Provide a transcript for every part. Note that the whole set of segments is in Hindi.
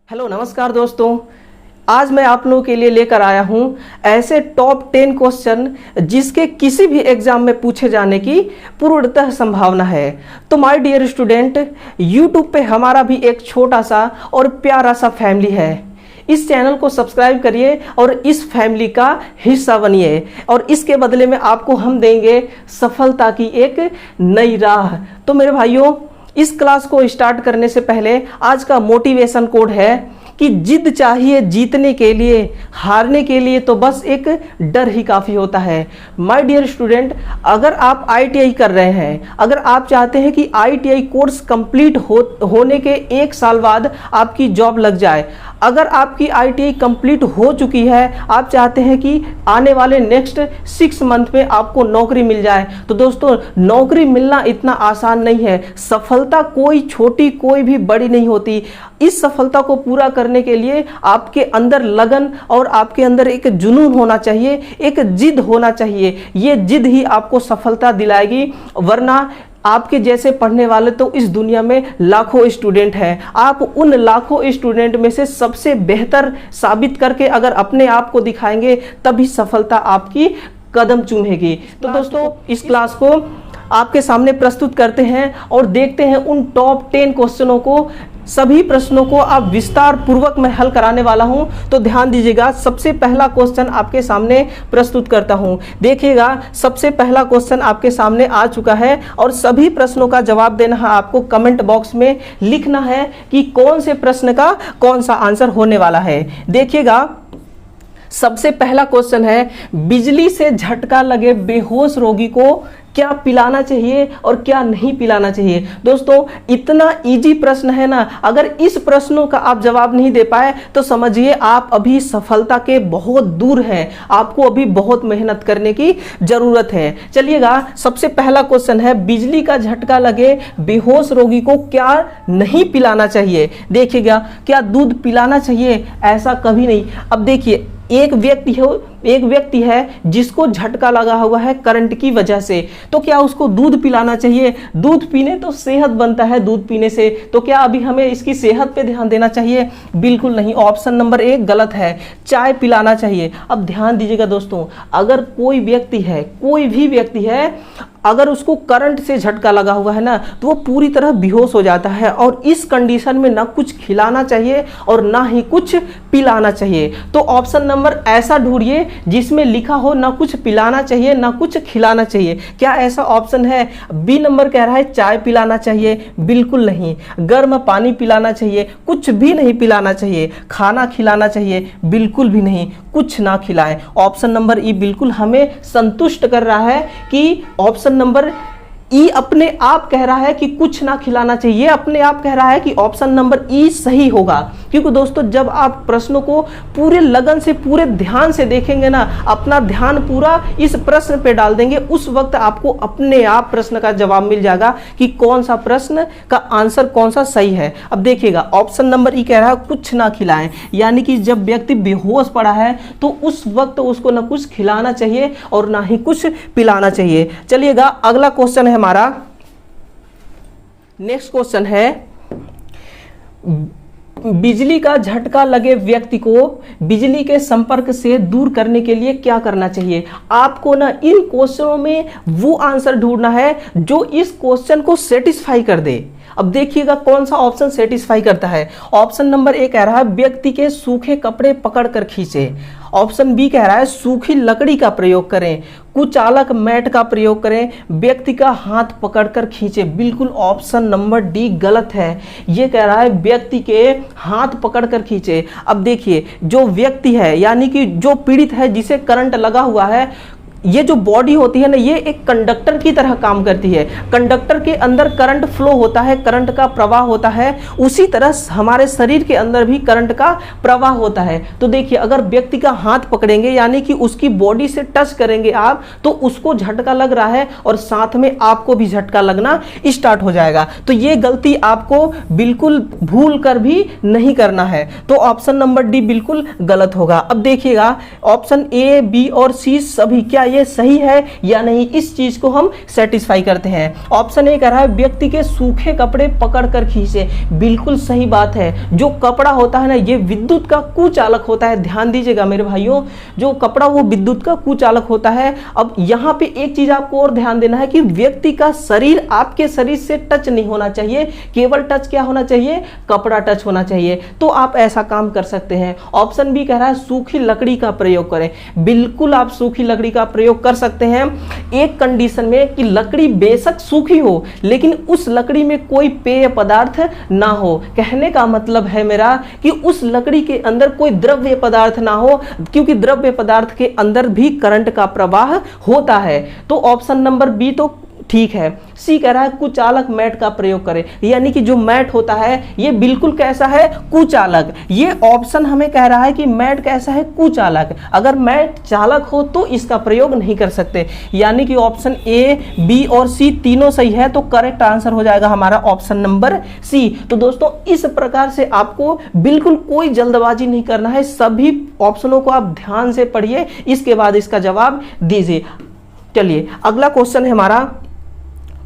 हेलो नमस्कार दोस्तों। आज मैं आप लोगों के लिए लेकर आया हूं ऐसे टॉप 10 क्वेश्चन जिसके किसी भी एग्जाम में पूछे जाने की पूर्णतः संभावना है। तो माय डियर स्टूडेंट, यूट्यूब पे हमारा भी एक छोटा सा और प्यारा सा फैमिली है। इस चैनल को सब्सक्राइब करिए और इस फैमिली का हिस्सा बनिए और इसके बदले में आपको हम देंगे सफलता की एक नई राह। तो मेरे भाइयों, इस क्लास को स्टार्ट करने से पहले आज का मोटिवेशन कोड है कि जिद चाहिए जीतने के लिए, हारने के लिए तो बस एक डर ही काफ़ी होता है। माय डियर स्टूडेंट, अगर आप ITI कर रहे हैं, अगर आप चाहते हैं कि ITI कोर्स कंप्लीट होने के 1 साल बाद आपकी जॉब लग जाए, अगर आपकी ITI कंप्लीट हो चुकी है, आप चाहते हैं कि आने वाले नेक्स्ट 6 मंथ में आपको नौकरी मिल जाए, तो दोस्तों नौकरी मिलना इतना आसान नहीं है। सफलता कोई छोटी कोई भी बड़ी नहीं होती। इस सफलता को पूरा करने के लिए आपके अंदर लगन और आपके अंदर एक जुनून होना चाहिए, एक जिद होना चाहिए। ये जिद ही आपको सफलता दिलाएगी, वरना आपके जैसे पढ़ने वाले तो इस दुनिया में लाखों स्टूडेंट हैं। आप उन लाखों स्टूडेंट में से सबसे बेहतर साबित करके अगर अपने आप को दिखाएंगे, तभी सफलता आपकी कदम चूमेगी। तो दोस्तों, इस क्लास को आपके सामने प्रस्तुत करते हैं और देखते हैं उन टॉप 10 क्वेश्चनों को। सभी प्रश्नों को आप विस्तार पूर्वक मैं हल कराने वाला हूं, तो ध्यान दीजिएगा। सबसे पहला क्वेश्चन आपके सामने प्रस्तुत करता हूं। देखिएगा, सबसे पहला क्वेश्चन आपके सामने आ चुका है और सभी प्रश्नों का जवाब देना है आपको। कमेंट बॉक्स में लिखना है कि कौन से प्रश्न का कौन सा आंसर होने वाला है। देखिएगा, सबसे पहला क्वेश्चन है, बिजली से झटका लगे बेहोश रोगी को क्या पिलाना चाहिए और क्या नहीं पिलाना चाहिए। दोस्तों, इतना इजी प्रश्न है ना, अगर इस प्रश्नों का आप जवाब नहीं दे पाए तो समझिए आप अभी सफलता के बहुत दूर हैं। आपको अभी बहुत मेहनत करने की जरूरत है। चलिएगा, सबसे पहला क्वेश्चन है, बिजली का झटका लगे बेहोश रोगी को क्या नहीं पिलाना चाहिए। देखिएगा, क्या दूध पिलाना चाहिए? ऐसा कभी नहीं। अब देखिए, एक व्यक्ति है जिसको झटका लगा हुआ है करंट की वजह से, तो क्या उसको दूध पिलाना चाहिए? दूध पीने तो सेहत बनता है दूध पीने से, तो क्या अभी हमें इसकी सेहत पे ध्यान देना चाहिए? बिल्कुल नहीं। ऑप्शन नंबर 1 गलत है, चाय पिलाना चाहिए। अब ध्यान दीजिएगा दोस्तों, अगर कोई व्यक्ति है, कोई भी व्यक्ति है, अगर उसको करंट से झटका लगा हुआ है ना, तो वो पूरी तरह बेहोश हो जाता है और इस कंडीशन में ना कुछ खिलाना चाहिए और ना ही कुछ पिलाना चाहिए। तो ऑप्शन नंबर ऐसा ढूंढिए जिसमें लिखा हो ना कुछ पिलाना चाहिए ना कुछ खिलाना चाहिए। क्या ऐसा ऑप्शन है? बी नंबर कह रहा है चाय पिलाना चाहिए। बिल्कुल नहीं। गर्म पानी पिलाना चाहिए? कुछ भी नहीं पिलाना चाहिए। खाना खिलाना चाहिए? बिल्कुल भी नहीं, कुछ ना खिलाएं। ऑप्शन नंबर ई बिल्कुल हमें संतुष्ट कर रहा है कि ऑप्शन नंबर ई अपने आप कह रहा है कि कुछ ना खिलाना चाहिए, अपने आप कह रहा है कि ऑप्शन नंबर ई सही होगा। क्योंकि दोस्तों, जब आप प्रश्नों को पूरे लगन से, पूरे ध्यान से देखेंगे ना, अपना ध्यान पूरा इस प्रश्न पे डाल देंगे, उस वक्त आपको अपने आप प्रश्न का जवाब मिल जाएगा कि कौन सा प्रश्न का आंसर कौन सा सही है। अब देखिएगा, ऑप्शन नंबर ई कह रहा है कुछ ना खिलाएं, यानी कि जब व्यक्ति बेहोश पड़ा है तो उस वक्त उसको ना कुछ खिलाना चाहिए और ना ही कुछ पिलाना चाहिए। चलिएगा, अगला क्वेश्चन है हमारा। नेक्स्ट क्वेश्चन है, बिजली का झटका लगे व्यक्ति को बिजली के संपर्क से दूर करने के लिए क्या करना चाहिए। आपको ना इन क्वेश्चनों में वो आंसर ढूंढना है जो इस क्वेश्चन को सेटिस्फाई कर दे। अब देखिएगा कौन सा ऑप्शन सेटिस्फाई करता है। ऑप्शन नंबर ए कह रहा है व्यक्ति के सूखे कपड़े पकड़कर खींचे। ऑप्शन बी कह रहा है सूखी लकड़ी का प्रयोग करें, कुचालक मैट का प्रयोग करें, व्यक्ति का हाथ पकड़कर खींचे। बिल्कुल ऑप्शन नंबर डी गलत है। ये कह रहा है व्यक्ति के हाथ पकड़कर खींचे। अब देखिए, जो व्यक्ति है यानी कि जो पीड़ित है, जिसे करंट लगा हुआ है, ये जो बॉडी होती है ना, ये एक कंडक्टर की तरह काम करती है। कंडक्टर के अंदर करंट फ्लो होता है, करंट का प्रवाह होता है। उसी तरह हमारे शरीर के अंदर भी करंट का प्रवाह होता है। तो देखिए, अगर व्यक्ति का हाथ पकड़ेंगे यानी कि उसकी बॉडी से टच करेंगे आप, तो उसको झटका लग रहा है और साथ में आपको भी झटका लगना स्टार्ट हो जाएगा। तो ये गलती आपको बिल्कुल भूल कर भी नहीं करना है। तो ऑप्शन नंबर डी बिल्कुल गलत होगा। अब देखिएगा, ऑप्शन ए, बी और सी सभी क्या ये सही है या नहीं, इस चीज को हम सेटिस्फाई करते हैं। ऑप्शन ए कह रहा है व्यक्ति के सूखे कपड़े पकड़ कर खींचे। बिल्कुल सही बात है। जो कपड़ा होता है ना, ये विद्युत का कुचालक होता है। ध्यान दीजिएगा मेरे भाइयों, जो कपड़ा वो विद्युत का कुचालक होता है। अब यहां पे एक चीज आपको और ध्यान देना है कि व्यक्ति का शरीर आपके शरीर से टच नहीं होना चाहिए, केवल टच क्या होना चाहिए, कपड़ा टच होना चाहिए। तो आप ऐसा काम कर सकते हैं। ऑप्शन बी कह रहा है सूखी लकड़ी का प्रयोग करें। बिल्कुल आप सूखी लकड़ी का प्रयोग कर सकते हैं, एक कंडीशन में कि लकड़ी बेशक सूखी हो लेकिन उस लकड़ी में कोई पेय पदार्थ ना हो। कहने का मतलब है मेरा कि उस लकड़ी के अंदर कोई द्रव्य पदार्थ ना हो, क्योंकि द्रव्य पदार्थ के अंदर भी करंट का प्रवाह होता है। तो ऑप्शन नंबर बी तो ठीक है। सी कह रहा है कुचालक मैट का प्रयोग करें, यानी कि जो मैट होता है ये बिल्कुल कैसा है, कुचालक। ये ऑप्शन हमें कह रहा है कि मैट कैसा है, कुचालक। अगर मैट चालक हो तो इसका प्रयोग नहीं कर सकते, यानी कि ऑप्शन ए, बी और सी तीनों सही है। तो करेक्ट आंसर हो जाएगा हमारा ऑप्शन नंबर सी। तो दोस्तों इस प्रकार से आपको बिल्कुल कोई जल्दबाजी नहीं करना है, सभी ऑप्शनों को आप ध्यान से पढ़िए, इसके बाद इसका जवाब दीजिए। चलिए अगला क्वेश्चन है हमारा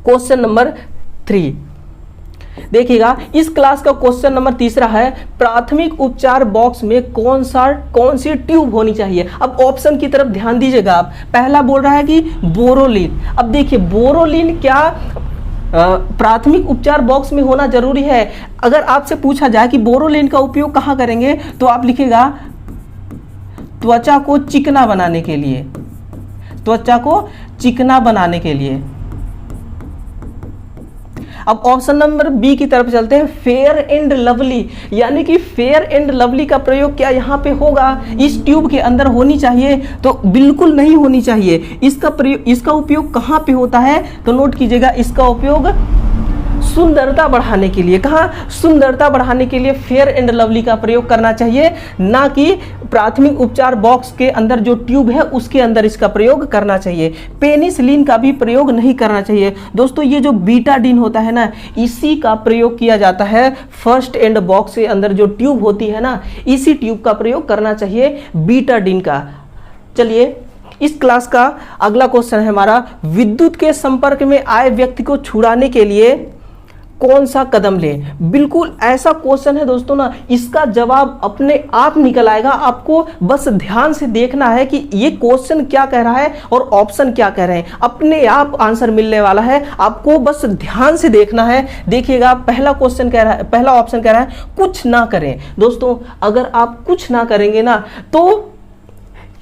क्वेश्चन नंबर 3। देखिएगा, इस क्लास का क्वेश्चन नंबर 3 है, प्राथमिक उपचार बॉक्स में कौन सी ट्यूब होनी चाहिए। अब ऑप्शन की तरफ ध्यान दीजिएगा आप। पहला बोल रहा है कि बोरोलिन। अब देखिए बोरोलिन क्या प्राथमिक उपचार बॉक्स में होना जरूरी है। अगर आपसे पूछा जाए कि बोरोलिन का उपयोग कहाँ करेंगे, तो आप लिखिएगा त्वचा को चिकना बनाने के लिए, त्वचा को चिकना बनाने के लिए। अब ऑप्शन नंबर बी की तरफ चलते हैं, फेयर एंड लवली, यानी कि फेयर एंड लवली का प्रयोग क्या यहाँ पे होगा, इस ट्यूब के अंदर होनी चाहिए, तो बिल्कुल नहीं होनी चाहिए। इसका उपयोग कहाँ पे होता है, तो नोट कीजिएगा, इसका उपयोग सुंदरता बढ़ाने के लिए। कहाँ, सुंदरता बढ़ाने के लिए फेयर एंड लवली का प्रयोग करना चाहिए, ना कि प्राथमिक उपचार बॉक्स के अंदर जो ट्यूब है उसके अंदर इसका प्रयोग करना चाहिए। पेनिसिलिन का भी प्रयोग नहीं करना चाहिए। दोस्तों ये जो बीटाडीन होता है ना, इसी का प्रयोग किया जाता है। फर्स्ट एंड बॉक्स के अंदर जो ट्यूब होती है ना, इसी ट्यूब का प्रयोग करना चाहिए, बीटाडीन का। चलिए इस क्लास का अगला क्वेश्चन है हमारा, विद्युत के संपर्क में आए व्यक्ति को छुड़ाने के लिए कौन सा कदम लें। बिल्कुल ऐसा क्वेश्चन है दोस्तों ना, इसका जवाब अपने आप निकल आएगा। आपको बस ध्यान से देखना है कि ये क्वेश्चन क्या कह रहा है और ऑप्शन क्या कह रहे हैं, अपने आप आंसर मिलने वाला है। आपको बस ध्यान से देखना है। देखिएगा पहला क्वेश्चन कह रहा है, पहला ऑप्शन कह रहा है कुछ ना करें। दोस्तों अगर आप कुछ ना करेंगे ना तो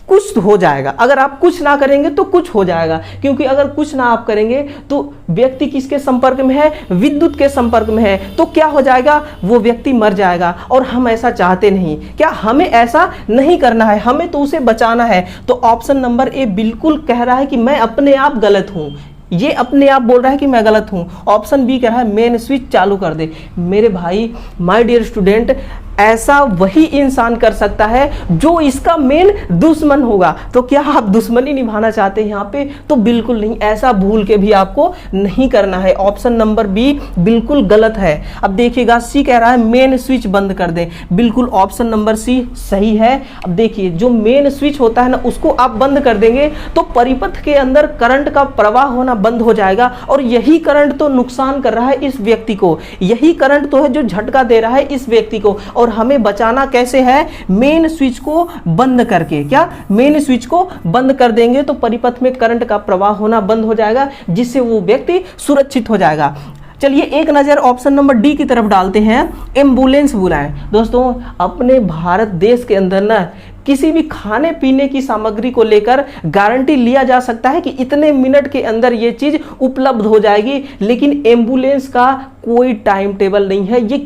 कुछ हो जाएगा, अगर आप कुछ ना करेंगे तो कुछ हो जाएगा, क्योंकि अगर कुछ ना आप करेंगे तो व्यक्ति किसके संपर्क में है, विद्युत के संपर्क में है, तो क्या हो जाएगा, वो व्यक्ति मर जाएगा। और हम ऐसा चाहते नहीं, क्या हमें ऐसा नहीं करना है, हमें तो उसे बचाना है। तो ऑप्शन नंबर ए बिल्कुल कह रहा है कि मैं अपने आप गलत हूं, ये अपने आप बोल रहा है कि मैं गलत हूं। ऑप्शन बी कह रहा है मेन स्विच चालू कर दे। मेरे भाई, माय डियर स्टूडेंट, ऐसा वही इंसान कर सकता है जो इसका मेन दुश्मन होगा। तो क्या आप दुश्मनी निभाना चाहते हैं यहाँ पे, तो बिल्कुल नहीं, ऐसा भूल के भी आपको नहीं करना है। ऑप्शन नंबर बी बिल्कुल गलत है। अब देखिएगा सी कह रहा है मेन स्विच बंद कर दें। बिल्कुल ऑप्शन नंबर सी सही है। अब देखिए जो मेन स्विच होता है ना, उसको आप बंद कर देंगे तो परिपथ के अंदर करंट का प्रवाह होना बंद हो जाएगा, और यही करंट तो नुकसान कर रहा है इस व्यक्ति को, यही करंट तो है जो झटका दे रहा है इस व्यक्ति को। और हमें बचाना कैसे है, मेन स्विच को बंद करके। क्या, मेन स्विच को बंद कर देंगे तो परिपथ में करंट का प्रवाह होना बंद हो जाएगा, जिससे वो व्यक्ति सुरक्षित हो जाएगा। चलिए एक नजर ऑप्शन नंबर डी की तरफ डालते हैं, एम्बुलेंस बुलाएं। दोस्तों अपने भारत देश के अंदर ना किसी भी खाने पीने की सामग्री को लेकर गारंटी लिया जा सकता है कि इतने मिनट के अंदर ये चीज उपलब्ध हो जाएगी, लेकिन एम्बुलेंस का कोई टाइम टेबल नहीं है। ये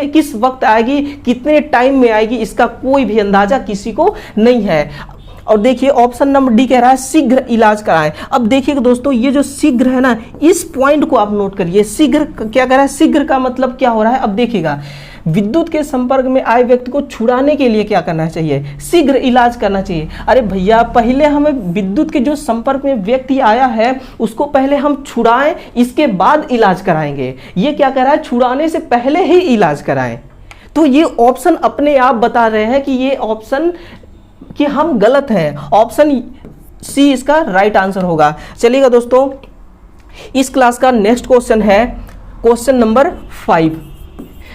किस वक्त आएगी, कितने टाइम में आएगी, इसका कोई भी अंदाजा किसी को नहीं है। और देखिए ऑप्शन नंबर डी कह रहा है शीघ्र इलाज कराएं। अब देखिए दोस्तों ये जो शीघ्र है ना, इस पॉइंट को आप नोट करिए। शीघ्र क्या कह रहा है, शीघ्र का मतलब क्या हो रहा है। अब देखिएगा विद्युत के संपर्क में आए व्यक्ति को छुड़ाने के लिए क्या करना चाहिए, शीघ्र इलाज करना चाहिए। अरे भैया, पहले हमें विद्युत के जो संपर्क में व्यक्ति आया है उसको पहले हम छुड़ाएं, इसके बाद इलाज कराएंगे। ये क्या कह रहा है, छुड़ाने से पहले ही इलाज कराएं। तो ये ऑप्शन अपने आप बता रहे हैं कि ये ऑप्शन कि हम गलत हैं। ऑप्शन सी इसका राइट आंसर होगा। चलिएगा दोस्तों, इस क्लास का नेक्स्ट क्वेश्चन है क्वेश्चन नंबर 5।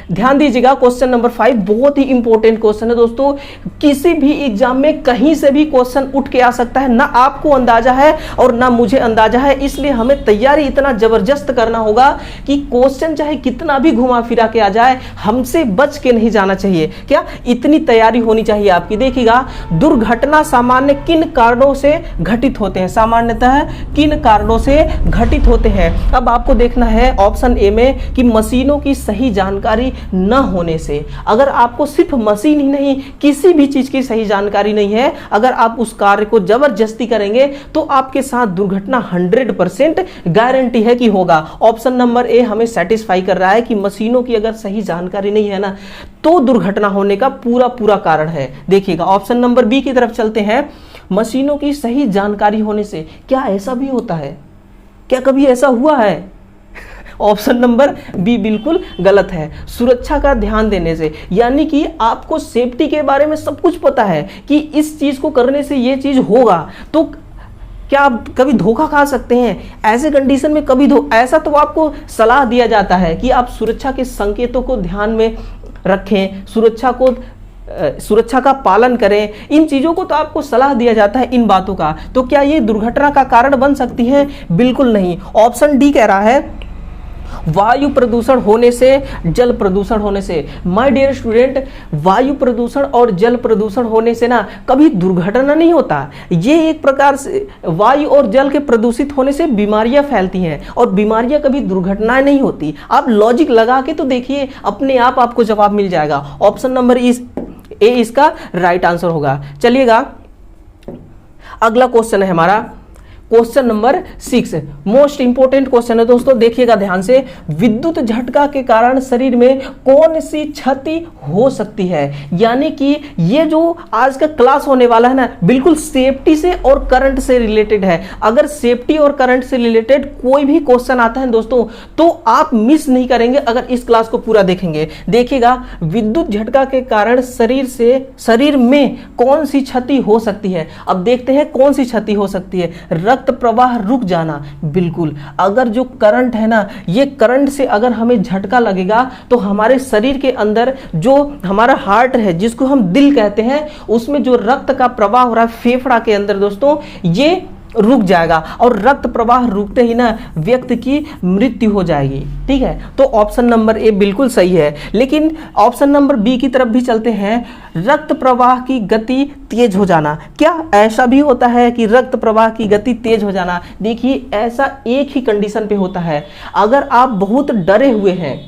ध्यान दीजिएगा, क्वेश्चन नंबर 5 बहुत ही इंपॉर्टेंट क्वेश्चन है दोस्तों। किसी भी एग्जाम में कहीं से भी क्वेश्चन उठ के आ सकता है, ना आपको अंदाजा है और ना मुझे अंदाजा है, इसलिए हमें तैयारी इतना जबरदस्त करना होगा कि क्वेश्चन चाहे कितना भी घुमा फिरा के आ जाए, हमसे बच के नहीं जाना चाहिए। क्या इतनी तैयारी होनी चाहिए आपकी। देखिएगा, दुर्घटना सामान्य किन कारणों से घटित होते हैं, सामान्यतः किन कारणों से घटित होते हैं। अब आपको देखना है ऑप्शन ए में कि मशीनों की सही जानकारी न होने से। अगर आपको सिर्फ मशीन ही नहीं, किसी भी चीज की सही जानकारी नहीं है, अगर आप उस कार्य को जबरदस्ती करेंगे तो आपके साथ दुर्घटना 100% गारंटी है कि होगा। ऑप्शन नंबर ए हमें सेटिस्फाई कर रहा है कि मशीनों की अगर सही जानकारी नहीं है ना, तो दुर्घटना होने का पूरा कारण है। देखिएगा, ऑप्शन नंबर बी की तरफ चलते हैं। मशीनों की सही जानकारी होने से, क्या ऐसा भी होता है? क्या कभी ऐसा हुआ है? ऑप्शन नंबर बी बिल्कुल गलत है। सुरक्षा का ध्यान देने से, यानी कि आपको सेफ्टी के बारे में सब कुछ पता है कि इस चीज को करने से ये चीज होगा, तो क्या आप कभी धोखा खा सकते हैं? ऐसे कंडीशन में कभी ऐसा तो आपको सलाह दिया जाता है कि आप सुरक्षा के संकेतों को ध्यान में रखें, सुरक्षा का पालन करें। इन चीजों को तो आपको सलाह दिया जाता है, इन बातों का। तो क्या ये दुर्घटना का कारण बन सकती है? बिल्कुल नहीं। ऑप्शन डी कह रहा है वायु प्रदूषण होने से, जल प्रदूषण होने से। माय डियर स्टूडेंट, वायु प्रदूषण और जल प्रदूषण होने से ना कभी दुर्घटना नहीं होता। ये एक प्रकार से वायु और जल के प्रदूषित होने से बीमारियां फैलती हैं, और बीमारियां कभी दुर्घटनाएं नहीं होती। आप लॉजिक लगा के तो देखिए, अपने आप आपको जवाब मिल जाएगा। ऑप्शन नंबर ए इसका राइट आंसर होगा। चलिएगा, अगला क्वेश्चन है हमारा question number 6। Most important question है दोस्तों, देखिएगा ध्यान से। विद्युत झटका के कारण शरीर में कौन सी क्षति हो सकती है? यानी कि ये जो आज का क्लास होने वाला है ना, बिल्कुल सेफ्टी से और करंट से रिलेटेड है। अगर सेफ्टी और करंट से रिलेटेड कोई भी क्वेश्चन आता है दोस्तों, तो आप मिस नहीं करेंगे अगर इस क्लास को पूरा देखेंगे। देखिएगा, विद्युत झटका के कारण शरीर में कौन सी क्षति हो सकती है। अब देखते हैं कौन सी क्षति हो सकती है। रक्त प्रवाह रुक जाना, बिल्कुल। अगर जो करंट है ना, ये करंट से अगर हमें झटका लगेगा तो हमारे शरीर के अंदर जो हमारा हार्ट है, जिसको हम दिल कहते हैं, उसमें जो रक्त का प्रवाह हो रहा है फेफड़ा के अंदर दोस्तों, ये रुक जाएगा, और रक्त प्रवाह रुकते ही ना व्यक्ति की मृत्यु हो जाएगी। ठीक है, तो ऑप्शन नंबर ए बिल्कुल सही है। लेकिन ऑप्शन नंबर बी की तरफ भी चलते हैं। रक्त प्रवाह की गति तेज हो जाना, क्या ऐसा भी होता है कि रक्त प्रवाह की गति तेज हो जाना? देखिए, ऐसा एक ही कंडीशन पे होता है, अगर आप बहुत डरे हुए हैं,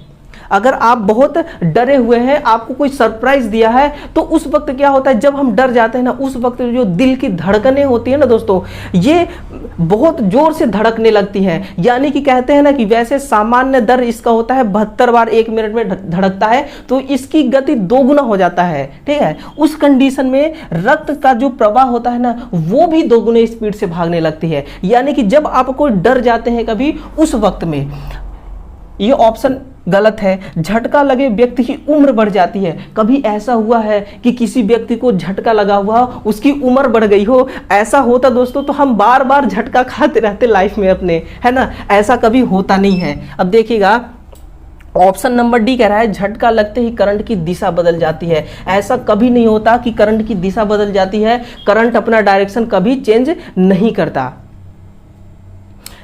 अगर आप बहुत डरे हुए हैं, आपको कोई सरप्राइज दिया है, तो उस वक्त क्या होता है, जब हम डर जाते हैं ना, उस वक्त जो दिल की धड़कनें होती है ना दोस्तों, ये बहुत जोर से धड़कने लगती हैं। यानी कि कहते हैं ना कि वैसे सामान्य दर इसका होता है 72 बार 1 मिनट में धड़कता है, तो इसकी गति 2 गुना हो जाता है। ठीक है, उस कंडीशन में रक्त का जो प्रवाह होता है ना, वो भी 2 गुने स्पीड से भागने लगती है। यानी कि जब आप कोई डर जाते हैं कभी, उस वक्त में, ये ऑप्शन गलत है। झटका लगे व्यक्ति की उम्र बढ़ जाती है। कभी ऐसा हुआ है कि किसी व्यक्ति को झटका लगा हुआ, उसकी उम्र बढ़ गई हो? ऐसा होता दोस्तों तो हम बार बार झटका खाते रहते लाइफ में अपने, है ना। ऐसा कभी होता नहीं है। अब देखिएगा, ऑप्शन नंबर डी कह रहा है झटका लगते ही करंट की दिशा बदल जाती है। ऐसा कभी नहीं होता कि करंट की दिशा बदल जाती है। करंट अपना डायरेक्शन कभी चेंज नहीं करता।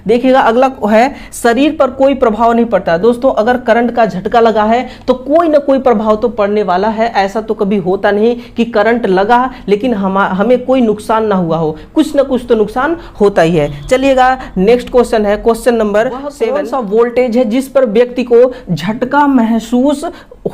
देखिएगा, अगला है शरीर पर कोई प्रभाव नहीं पड़ता। दोस्तों, अगर करंट का झटका लगा है तो कोई ना कोई प्रभाव तो पड़ने वाला है। ऐसा तो कभी होता नहीं कि करंट लगा लेकिन हमें कोई नुकसान ना हुआ हो, कुछ ना कुछ तो नुकसान होता ही है। चलिएगा, नेक्स्ट क्वेश्चन है क्वेश्चन नंबर 7। सा वोल्टेज है जिस पर व्यक्ति को झटका महसूस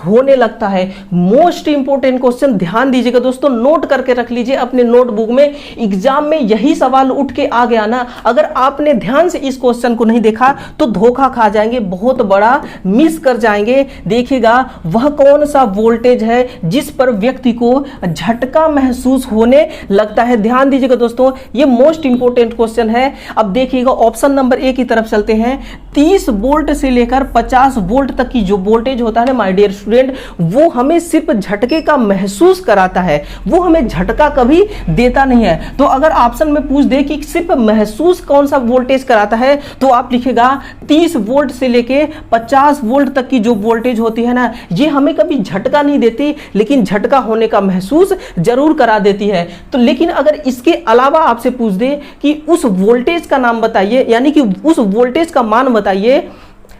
होने लगता है। मोस्ट इंपोर्टेंट क्वेश्चन, ध्यान दीजिएगा दोस्तों, नोट करके रख लीजिए अपने नोटबुक में। एग्जाम में यही सवाल उठ के आ गया ना, अगर आपने ध्यान से इस क्वेश्चन को नहीं देखा तो धोखा खा जाएंगे, बहुत बड़ा मिस कर जाएंगे। देखिएगा, वह कौन सा वोल्टेज है जिस पर व्यक्ति को झटका महसूस होने लगता है? ध्यान दीजिएगा दोस्तों, ये मोस्ट इंपोर्टेंट क्वेश्चन है। अब देखिएगा, ऑप्शन नंबर ए की तरफ चलते हैं। 30 वोल्ट से लेकर 50 वोल्ट तक की जो वोल्टेज होता है ना माय डियर स्टूडेंट, वो हमें सिर्फ झटके का महसूस कराता है, वो हमें झटका कभी देता नहीं है। तो अगर ऑप्शन में पूछ दे कि सिर्फ महसूस कौन सा वोल्टेज कराता है, तो आप लिखेगा 30 वोल्ट से लेके 50 वोल्ट तक की जो वोल्टेज होती है ना, ये हमें कभी झटका नहीं देती, लेकिन झटका होने का महसूस जरूर करा देती है। तो लेकिन अगर इसके अलावा आपसे पूछ दे कि उस वोल्टेज का नाम बताइए, यानी कि उस वोल्टेज का मान बताइए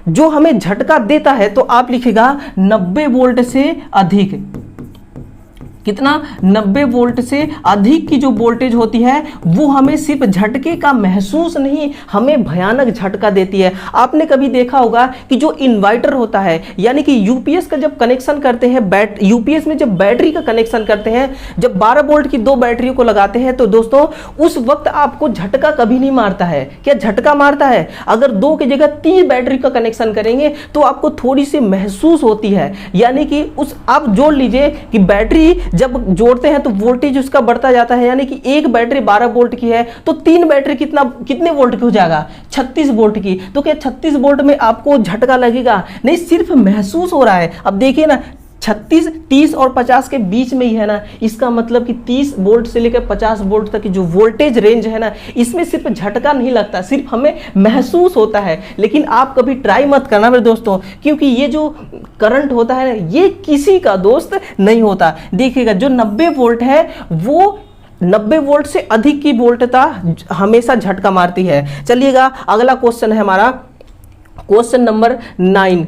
जो हमें झटका देता है, तो आप लिखेगा 90 वोल्ट से अधिक। कितना? 90 वोल्ट से अधिक की जो वोल्टेज होती है वो हमें सिर्फ झटके का महसूस नहीं, हमें भयानक झटका देती है। आपने कभी देखा होगा कि जो इन्वर्टर होता है, यानी कि यूपीएस का जब कनेक्शन करते हैं, यूपीएस में जब बैटरी का कनेक्शन करते हैं, जब 12 वोल्ट की दो बैटरियों को लगाते हैं, तो दोस्तों उस वक्त आपको झटका कभी नहीं मारता है। क्या झटका मारता है? अगर 2 की जगह 3 बैटरी का कनेक्शन करेंगे तो आपको थोड़ी सी महसूस होती है, यानी कि उस आप जोड़ लीजिए कि बैटरी जब जोड़ते हैं तो वोल्टेज उसका बढ़ता जाता है, यानी कि एक बैटरी 12 वोल्ट की है तो 3 बैटरी कितने वोल्ट की हो जाएगा? 36 वोल्ट की। तो क्या 36 वोल्ट में आपको झटका लगेगा? नहीं, सिर्फ महसूस हो रहा है। अब देखिए ना, 36, 30 और 50 के बीच में ही है ना, इसका मतलब कि 30 वोल्ट से लेकर 50 वोल्ट तक की जो वोल्टेज रेंज है ना, इसमें सिर्फ झटका नहीं लगता, सिर्फ हमें महसूस होता है। लेकिन आप कभी ट्राई मत करना मेरे दोस्तों, क्योंकि ये जो करंट होता है ना, ये किसी का दोस्त नहीं होता। देखिएगा, जो 90 वोल्ट है वो 90 वोल्ट से अधिक की वोल्टता हमेशा झटका मारती है। चलिएगा, अगला क्वेश्चन है हमारा क्वेश्चन नंबर 9।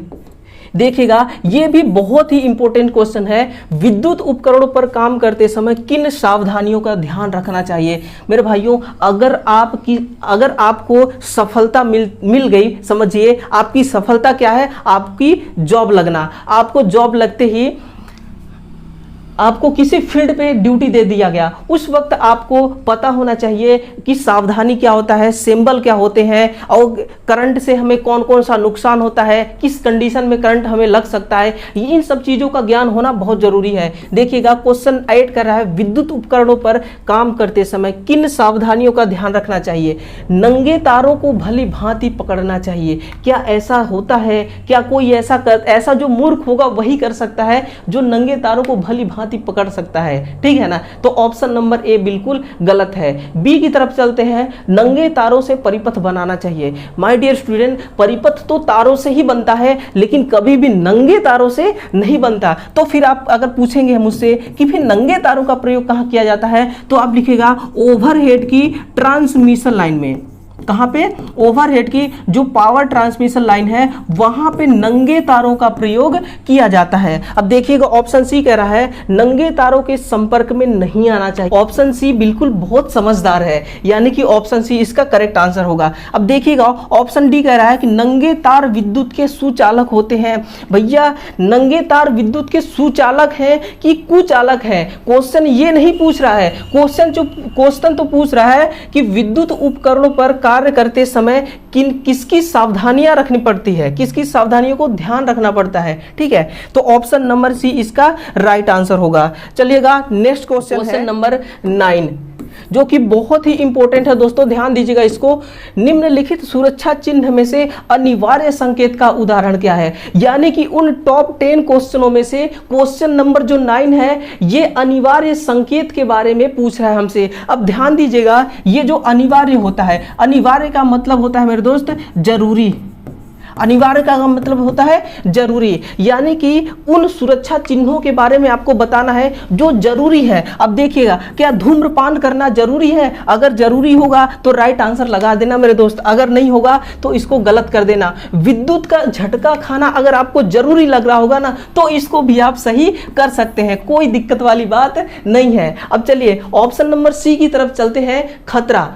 देखिएगा, ये भी बहुत ही इंपॉर्टेंट क्वेश्चन है। विद्युत उपकरणों पर काम करते समय किन सावधानियों का ध्यान रखना चाहिए? मेरे भाइयों, अगर आपको सफलता मिल गई, समझिए आपकी सफलता क्या है? आपकी जॉब लगना। आपको जॉब लगते ही आपको किसी फील्ड पे ड्यूटी दे दिया गया, उस वक्त आपको पता होना चाहिए कि सावधानी क्या होता है, सिंबल क्या होते हैं, और करंट से हमें कौन कौन सा नुकसान होता है, किस कंडीशन में करंट हमें लग सकता है, इन सब चीज़ों का ज्ञान होना बहुत जरूरी है। देखिएगा, क्वेश्चन 8 कर रहा है, विद्युत उपकरणों पर काम करते समय किन सावधानियों का ध्यान रखना चाहिए? नंगे तारों को भली भांति पकड़ना चाहिए। क्या ऐसा होता है? क्या कोई ऐसा जो मूर्ख होगा वही कर सकता है, जो नंगे तारों को भली पकड़ सकता है? ठीक है ना? तो ऑप्शन नंबर ए बिल्कुल गलत है। बी की तरफ चलते हैं, नंगे तारों से परिपथ बनाना चाहिए। माय डियर स्टूडेंट, परिपथ तो तारों से ही बनता है, लेकिन कभी भी नंगे तारों से नहीं बनता। तो फिर आप अगर पूछेंगे मुझसे कि फिर नंगे तारों का प्रयोग कहां किया जाता है, तो आप लिखेगा ओवरहेड की ट्रांसमिशन लाइन में। कहां पे? ओवरहेड की जो पावर ट्रांसमिशन लाइन है वहां पे नंगे तारों का प्रयोग किया जाता है। अब देखिएगा, ऑप्शन सी कह रहा है नंगे तारों के संपर्क में नहीं आना चाहिए। ऑप्शन सी बिल्कुल बहुत समझदार है, यानी कि ऑप्शन सी इसका करेक्ट आंसर होगा। अब देखिएगा, ऑप्शन डी कह रहा है कि नंगे तार विद्युत के सुचालक होते हैं। भैया, नंगे तार विद्युत के सुचालक हैं कि कुचालक हैं? क्वेश्चन ये नहीं पूछ रहा है। क्वेश्चन तो पूछ रहा है कि विद्युत उपकरणों पर कार्य करते समय किसकी सावधानियां रखनी पड़ती है, किसकी सावधानियों को ध्यान रखना पड़ता है। ठीक है, तो ऑप्शन नंबर सी इसका राइट आंसर होगा। चलिएगा, नेक्स्ट क्वेश्चन नंबर 9, जो कि बहुत ही इंपॉर्टेंट है दोस्तों, ध्यान दीजिएगा इसको। निम्नलिखित सुरक्षा चिन्ह में से अनिवार्य संकेत का उदाहरण क्या है? यानी कि उन टॉप 10 क्वेश्चनों में से क्वेश्चन नंबर जो 9 है, ये अनिवार्य संकेत के बारे में पूछ रहा है हमसे। अब ध्यान दीजिएगा, ये जो अनिवार्य होता है, अनिवार्य का मतलब होता है मेरे दोस्त जरूरी। अनिवार्य का मतलब होता है जरूरी, यानी कि उन सुरक्षा चिन्हों के बारे में आपको बताना है जो जरूरी है। अब देखिएगा, क्या धूम्रपान करना जरूरी है? अगर जरूरी होगा तो राइट आंसर लगा देना मेरे दोस्त, अगर नहीं होगा तो इसको गलत कर देना। विद्युत का झटका खाना अगर आपको जरूरी लग रहा होगा ना, तो इसको भी आप सही कर सकते हैं, कोई दिक्कत वाली बात नहीं है। अब चलिए ऑप्शन नंबर सी की तरफ चलते हैं, खतरा।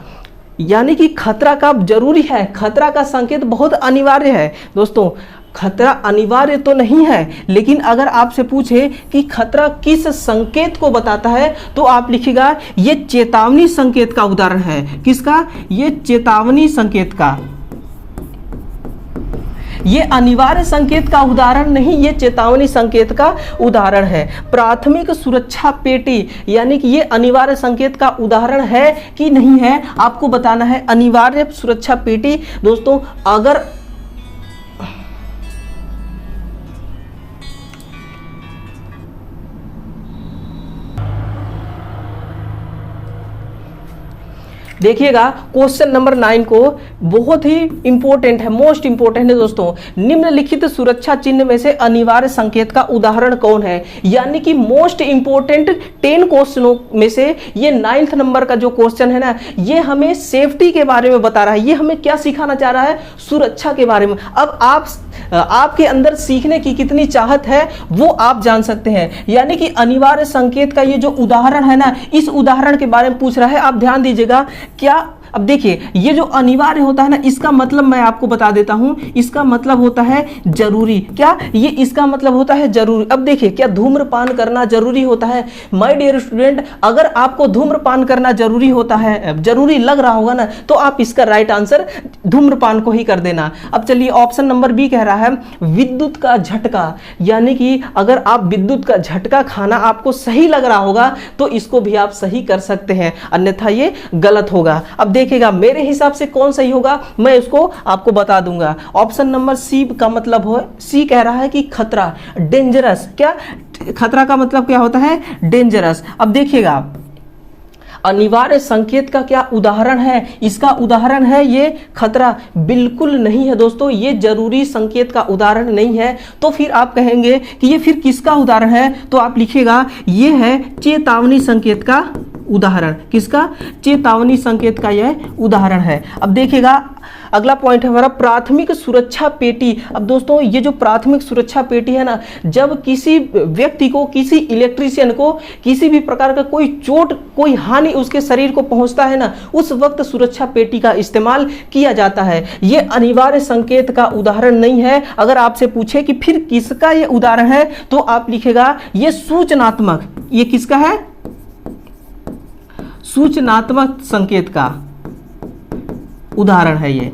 यानी कि खतरा का जरूरी है, खतरा का संकेत बहुत अनिवार्य है। दोस्तों, खतरा अनिवार्य तो नहीं है, लेकिन अगर आपसे पूछे कि खतरा किस संकेत को बताता है, तो आप लिखिएगा ये चेतावनी संकेत का उदाहरण है। किसका? ये चेतावनी संकेत का। ये अनिवार्य संकेत का उदाहरण नहीं, ये चेतावनी संकेत का उदाहरण है। प्राथमिक सुरक्षा पेटी, यानी कि ये अनिवार्य संकेत का उदाहरण है कि नहीं है, आपको बताना है। अनिवार्य सुरक्षा पेटी दोस्तों, अगर देखिएगा क्वेश्चन नंबर 9 को, बहुत ही इंपॉर्टेंट है, मोस्ट इंपॉर्टेंट है दोस्तों। निम्नलिखित सुरक्षा चिन्ह में से अनिवार्य संकेत का उदाहरण कौन है? यानी कि मोस्ट इंपॉर्टेंट 10 क्वेश्चनों में से ये 9th नंबर का जो क्वेश्चन है ना, ये हमें सेफ्टी के बारे में बता रहा है। ये हमें क्या सिखाना चाह रहा है? सुरक्षा के बारे में। अब आपके अंदर सीखने की कितनी चाहत है वो आप जान सकते हैं। यानी कि अनिवार्य संकेत का ये जो उदाहरण है ना, इस उदाहरण के बारे में पूछ रहा है। आप ध्यान दीजिएगा क्या। अब देखिए, ये जो अनिवार्य होता है ना, इसका मतलब मैं आपको बता देता हूं, इसका मतलब होता है जरूरी। क्या ये इसका मतलब होता है जरूरी? अब देखिए, क्या धूम्रपान करना जरूरी होता है? माय डियर स्टूडेंट, अगर आपको धूम्रपान करना जरूरी होता है, जरूरी लग रहा होगा ना, तो आप इसका राइट आंसर धूम्रपान को ही कर देना। अब चलिए, ऑप्शन नंबर बी कह रहा है विद्युत का झटका। यानी कि अगर आप विद्युत का झटका खाना आपको सही लग रहा होगा तो इसको भी आप सही कर सकते हैं, अन्यथा ये गलत होगा। अब देखिएगा, मेरे हिसाब से कौन सही होगा मैं उसको आपको बता दूंगा। ऑप्शन नंबर सी का मतलब हो, सी कह रहा है कि खतरा, डेंजरस। क्या खतरा का मतलब क्या होता है? डेंजरस। अब देखिएगा, अनिवार्य संकेत का क्या उदाहरण है? इसका उदाहरण है ये खतरा। बिल्कुल नहीं है दोस्तों, ये जरूरी संकेत का उदाहरण नहीं है। तो फिर आप कहेंगे कि ये फिर किसका उदाहरण है? तो आप लिखिएगा ये है चेतावनी संकेत का उदाहरण। किसका? चेतावनी संकेत का यह उदाहरण है। अब देखिएगा, अगला पॉइंट है हमारा प्राथमिक सुरक्षा पेटी। अब दोस्तों, ये जो प्राथमिक सुरक्षा पेटी है ना, जब किसी व्यक्ति को, किसी इलेक्ट्रीशियन को किसी भी प्रकार का कोई चोट, कोई हानि उसके शरीर को पहुंचता है ना, उस वक्त सुरक्षा पेटी का इस्तेमाल किया जाता है। ये अनिवार्य संकेत का उदाहरण नहीं है। अगर आपसे पूछे कि फिर किसका ये उदाहरण है, तो आप लिखेगा ये सूचनात्मक। ये किसका है? सूचनात्मक संकेत का उदाहरण है ये।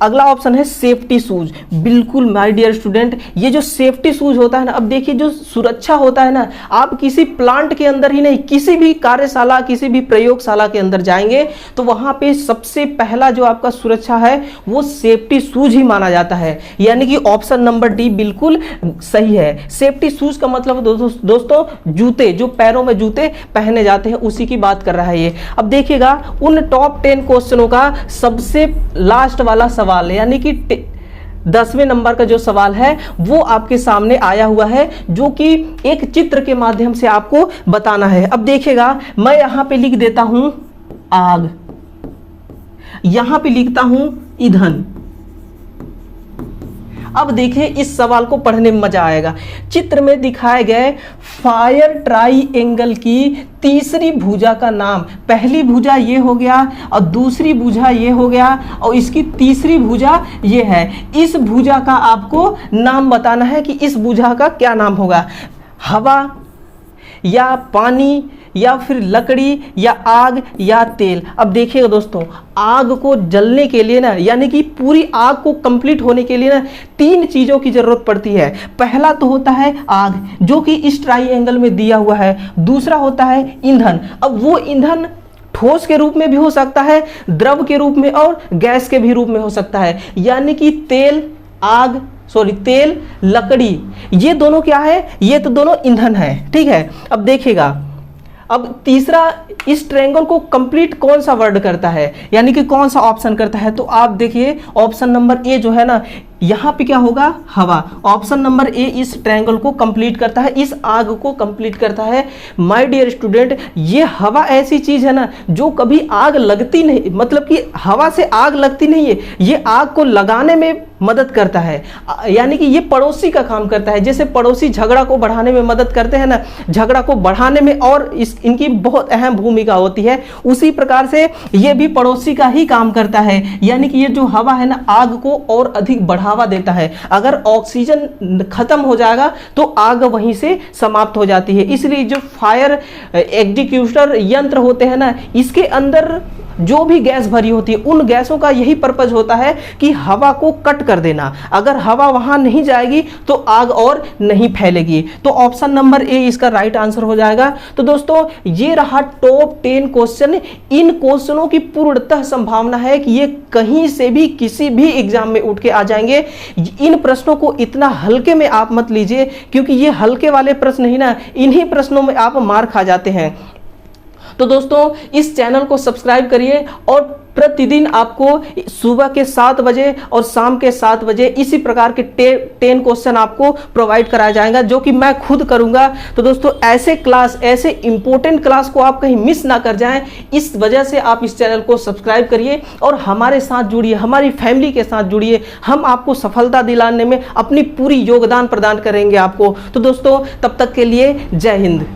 अगला ऑप्शन है सेफ्टी शूज। बिल्कुल माय डियर स्टूडेंट, ये जो सेफ्टी शूज होता है ना, अब देखिए जो सुरक्षा होता है ना, आप किसी प्लांट के अंदर ही नहीं, किसी भी कार्यशाला, किसी भी प्रयोगशाला के अंदर जाएंगे तो वहां पे सबसे पहला जो आपका सुरक्षा है वो सेफ्टी शूज ही माना जाता है। यानी कि ऑप्शन नंबर डी बिल्कुल सही है। सेफ्टी शूज का मतलब दोस्तों जूते, जो पैरों में जूते पहने जाते हैं, उसी की बात कर रहा है ये। अब देखिएगा, उन टॉप 10 क्वेश्चनों का सबसे लास्ट वाला सवाल, यानी कि 10वें नंबर का जो सवाल है वो आपके सामने आया हुआ है, जो कि एक चित्र के माध्यम से आपको बताना है। अब देखिएगा, मैं यहां पे लिख देता हूं आग, यहां पे लिखता हूं ईंधन। अब देखिए, इस सवाल को पढ़ने में मजा आएगा। चित्र में दिखाए गए फायर ट्राइएंगल की तीसरी भुजा का नाम। पहली भुजा ये हो गया और दूसरी भुजा ये हो गया और इसकी तीसरी भुजा ये है। इस भुजा का आपको नाम बताना है कि इस भुजा का क्या नाम होगा। हवा या पानी या फिर लकड़ी या आग या तेल। अब देखिएगा दोस्तों, आग को जलने के लिए ना, यानी कि पूरी आग को कंप्लीट होने के लिए ना 3 चीजों की जरूरत पड़ती है। पहला तो होता है आग, जो कि इस ट्राइएंगल में दिया हुआ है। दूसरा होता है ईंधन। अब वो ईंधन ठोस के रूप में भी हो सकता है, द्रव के रूप में और गैस के भी रूप में हो सकता है। यानी कि तेल, लकड़ी, ये दोनों क्या है? ये तो दोनों ईंधन है। ठीक है। अब देखिएगा, अब तीसरा, इस ट्रायंगल को कंप्लीट कौन सा वर्ड करता है, यानी कि कौन सा ऑप्शन करता है? तो आप देखिए, ऑप्शन नंबर ए जो है ना, यहां पे क्या होगा? हवा। ऑप्शन नंबर ए इस ट्रायंगल को कंप्लीट करता है, इस आग को कंप्लीट करता है। माय डियर स्टूडेंट, ये हवा ऐसी चीज है ना जो कभी आग लगती नहीं, मतलब कि हवा से आग लगती नहीं है, ये आग को लगाने में मदद करता है। यानी कि ये पड़ोसी का काम करता है। जैसे पड़ोसी झगड़ा को बढ़ाने में मदद करते हैं ना, झगड़ा को बढ़ाने में और इनकी बहुत अहम भूमिका होती है, उसी प्रकार से ये भी पड़ोसी का ही काम करता है। यानी कि ये जो हवा है ना, आग को और अधिक बढ़ावा देता है। अगर ऑक्सीजन खत्म हो जाएगा तो आग वहीं से समाप्त हो जाती है। इसलिए जो फायर एग्जीक्यूटर यंत्र होते हैं ना, इसके अंदर जो भी गैस भरी होती है, उन गैसों का यही पर्पज होता है कि हवा को कट कर देना। अगर हवा वहां नहीं जाएगी तो आग और नहीं फैलेगी। तो ऑप्शन नंबर ए इसका राइट आंसर हो जाएगा। तो दोस्तों, ये रहा टॉप 10 क्वेश्चन। इन क्वेश्चनों की पूर्णतः संभावना है कि ये कहीं से भी किसी भी एग्जाम में उठ के आ जाएंगे। इन प्रश्नों को इतना हल्के में आप मत लीजिए, क्योंकि ये हल्के वाले प्रश्न ही ना, इन्हीं प्रश्नों में आप मार खा जाते हैं। तो दोस्तों इस चैनल को सब्सक्राइब करिए और प्रतिदिन आपको सुबह के 7 बजे और शाम के 7 बजे इसी प्रकार के 10 क्वेश्चन आपको प्रोवाइड कराया जाएगा, जो कि मैं खुद करूंगा। तो दोस्तों ऐसे क्लास, ऐसे इंपॉर्टेंट क्लास को आप कहीं मिस ना कर जाएं, इस वजह से आप इस चैनल को सब्सक्राइब करिए और हमारे साथ जुड़िए, हमारी फैमिली के साथ जुड़िए। हम आपको सफलता दिलाने में अपनी पूरी योगदान प्रदान करेंगे आपको। तो दोस्तों तब तक के लिए जय हिंद।